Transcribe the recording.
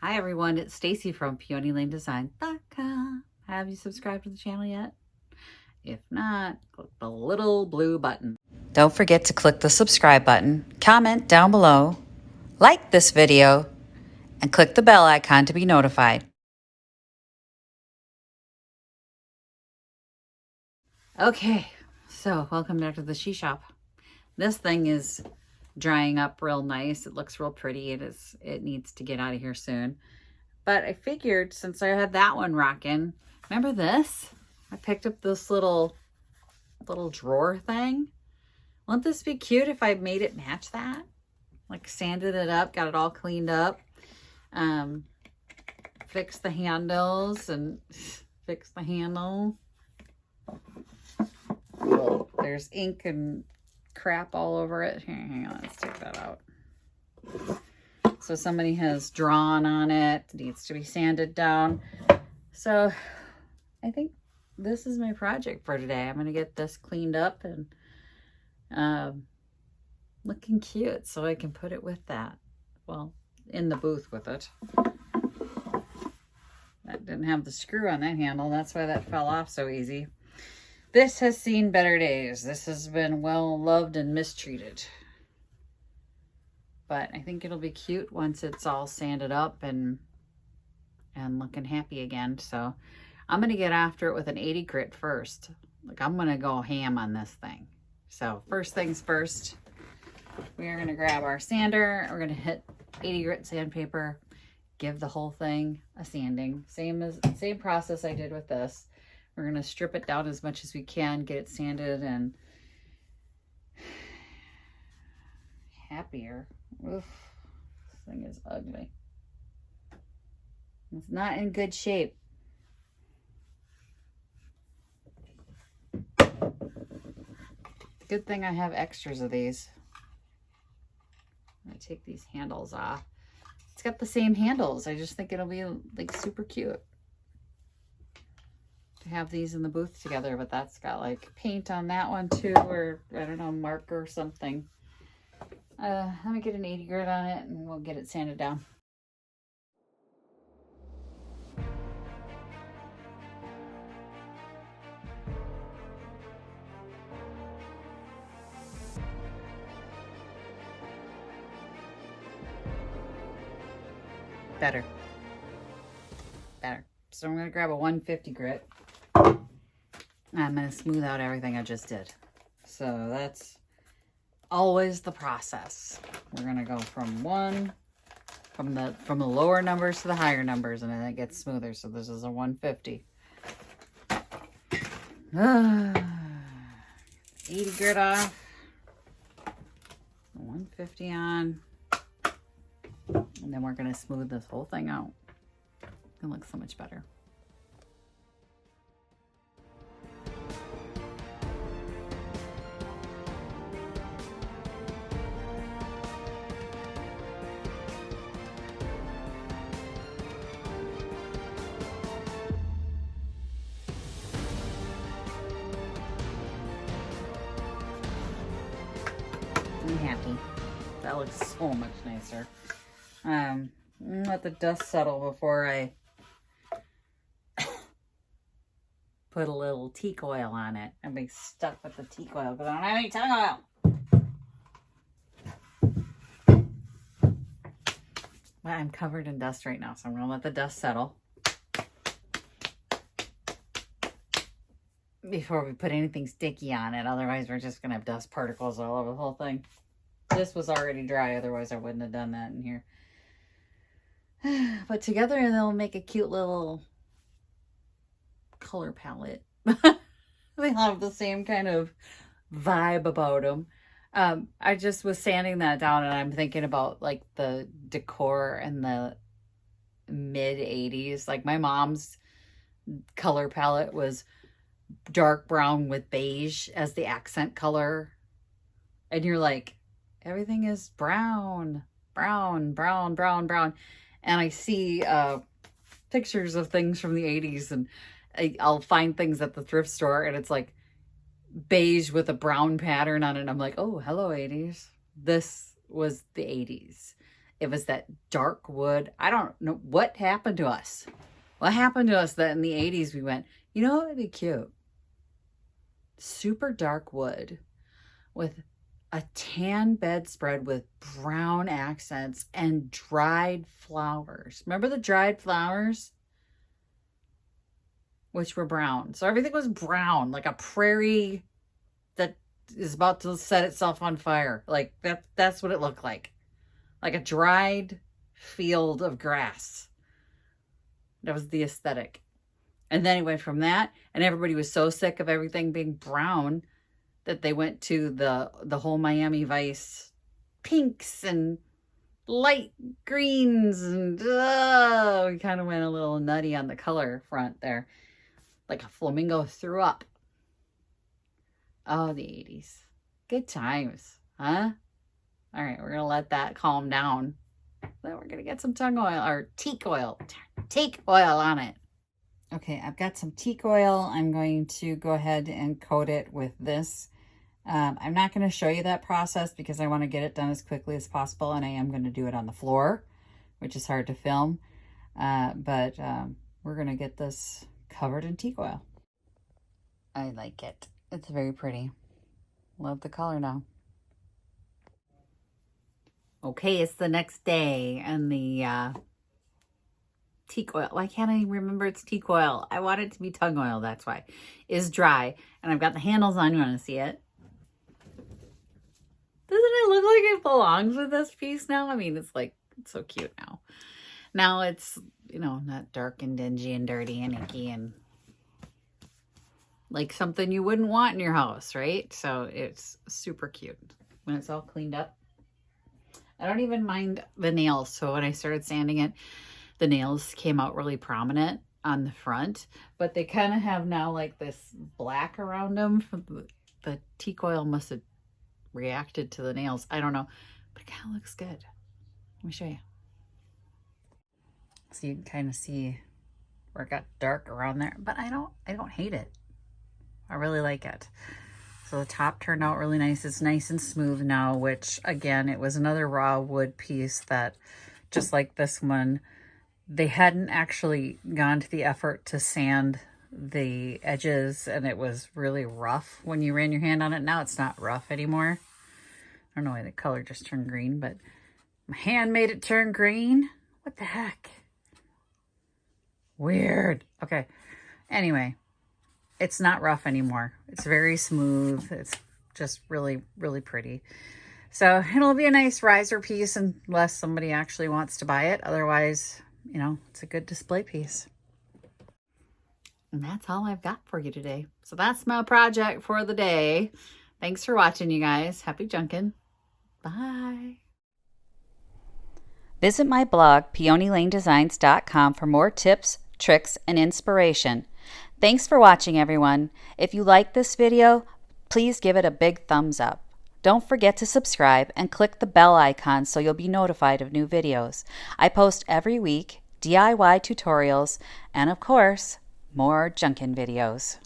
Hi everyone, it's Stacy from PeonyLaneDesign.com. Have you subscribed to the channel yet? If not, click the little blue button. Don't forget to click the subscribe button, comment down below, like this video, and click the bell icon to be notified. Okay, so welcome back to the She Shop. This thing is drying up real nice. It looks real pretty. It needs to get out of here soon. But I figured since I had that one rocking, remember this? I picked up this little drawer thing. Wouldn't this be cute if I made it match that? Like sanded it up, got it all cleaned up, fixed the handles and fixed the handle. Well, there's ink and crap all over it. Here, hang on, let's take that out. So somebody has drawn on it, needs to be sanded down. So I think this is my project for today. I'm going to get this cleaned up and looking cute so I can put it with that. Well, in the booth with it. That didn't have the screw on that handle. That's why that fell off so easy. This has seen better days. This has been well loved and mistreated. But I think it'll be cute once it's all sanded up and looking happy again. So I'm going to get after it with an 80 grit first. Like I'm going to go ham on this thing. So first things first, we are going to grab our sander. We're going to hit 80 grit sandpaper, give the whole thing a sanding. Same process I did with this. We're going to strip it down as much as we can, get it sanded and happier. Oof, this thing is ugly. It's not in good shape. Good thing I have extras of these. I'm gonna take these handles off. It's got the same handles. I just think it'll be like super cute to have these in the booth together, but that's got like paint on that one too, or I don't know, marker or something. Let me get an 80 grit on it and we'll get it sanded down. Better. So I'm going to grab a 150 grit. I'm going to smooth out everything I just did. So that's always the process. We're going to go from the lower numbers to the higher numbers, and then it gets smoother. So this is a 150. 80 grit off. 150 on. And then we're going to smooth this whole thing out. It looks so much better. I'm happy. That looks so much nicer. Let the dust settle before I put a little teak oil on it. I'm being stuck with the teak oil because I don't have any tongue oil. Well, I'm covered in dust right now, so I'm going to let the dust settle before we put anything sticky on it. Otherwise, we're just going to have dust particles all over the whole thing. This was already dry, otherwise I wouldn't have done that in here. But together they'll make a cute little color palette. They have the same kind of vibe about them. I just was sanding that down and I'm thinking about like the decor in the mid 80s. Like my mom's color palette was dark brown with beige as the accent color. And you're like, everything is brown. And I see pictures of things from the 80s and I'll find things at the thrift store and it's like beige with a brown pattern on it. And I'm like, oh, hello 80s. This was the 80s. It was that dark wood. I don't know what happened to us. What happened to us that in the 80s we went, you know what would be cute? Super dark wood with a tan bedspread with brown accents and dried flowers. Remember the dried flowers? Which were brown. So everything was brown, like a prairie that is about to set itself on fire. Like that's what it looked like. Like a dried field of grass. That was the aesthetic. And then it went from that, and everybody was so sick of everything being brown that they went to the whole Miami Vice pinks and light greens, and we kind of went a little nutty on the color front there. Like a flamingo threw up. Oh, the 80s. Good times, huh? All right, we're going to let that calm down. Then we're going to get some tongue oil, or teak oil. Teak oil on it. Okay, I've got some teak oil. I'm going to go ahead and coat it with this. I'm not going to show you that process because I want to get it done as quickly as possible, and I am going to do it on the floor, which is hard to film. But we're going to get this covered in teak oil. I like it. It's very pretty. Love the color now. Okay, it's the next day, and the teak oil, why can't I remember it's teak oil? I want it to be tongue oil, that's why, is dry. And I've got the handles on. You want to see it? Doesn't it look like it belongs with this piece now? I mean, it's like, it's so cute now. Now it's, you know, not dark and dingy and dirty and icky and like something you wouldn't want in your house, right? So it's super cute when it's all cleaned up. I don't even mind the nails. So when I started sanding it, the nails came out really prominent on the front, but they kind of have now like this black around them. The teak oil must have reacted to the nails. I don't know, but it kind of looks good. Let me show you. So you can kind of see where it got dark around there, but I don't hate it. I really like it. So the top turned out really nice. It's nice and smooth now, which again, it was another raw wood piece that, just like this one, they hadn't actually gone to the effort to sand the edges, and it was really rough when you ran your hand on it. Now it's not rough anymore. I don't know why the color just turned green, but my hand made it turn green. What the heck? Weird. Okay. Anyway, it's not rough anymore. It's very smooth. It's just really, really pretty. So it'll be a nice riser piece unless somebody actually wants to buy it. Otherwise, you know, it's a good display piece. And that's all I've got for you today. So that's my project for the day. Thanks for watching, you guys. Happy junkin'. Bye. Visit my blog, peonylanedesigns.com, for more tips, tricks, and inspiration. Thanks for watching, everyone. If you like this video, please give it a big thumbs up. Don't forget to subscribe and click the bell icon so you'll be notified of new videos. I post every week DIY tutorials and, of course, more junkin' videos.